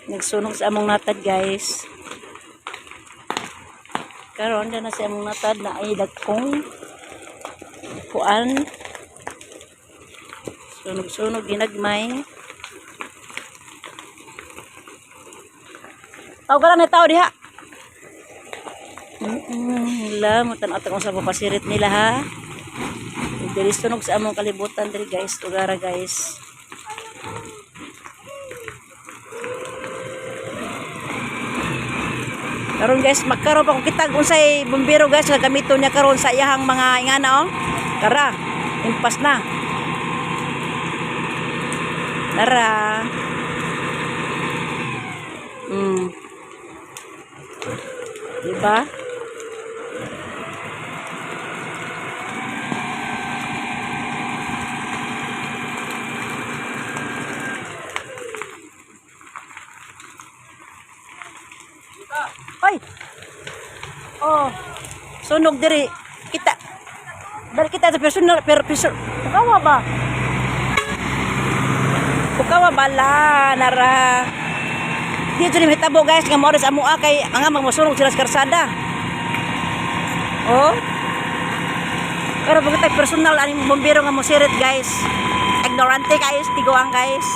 Nagsunog sa among natad, guys. Karon na sa among natad na ay dagkong kuan. Sunog-sunog ginagmay. Tawag ka lang na tao diha. Nila, mutan atang sa papasirit nila ha. Dili sunog sa among kalibutan diri guys, tugara guys. Karon guys, magkaroon pa kung kitag unsay bombero guys nga gamiton niya karon sa iyahang mga ingana oh. Tara, impas na. Tara. Diba? Ay. Oh. Sunog diri. Kita. Dali kita sa personal Pukawa ba? Pukawa bala nara. Di jud hitabo guys nga mo sa amoa kay nga magmusunog sila sa karsada. Oh. Pero bakit personal ani bombero nga mo sirit guys. Ignorante guys, tiguang guys.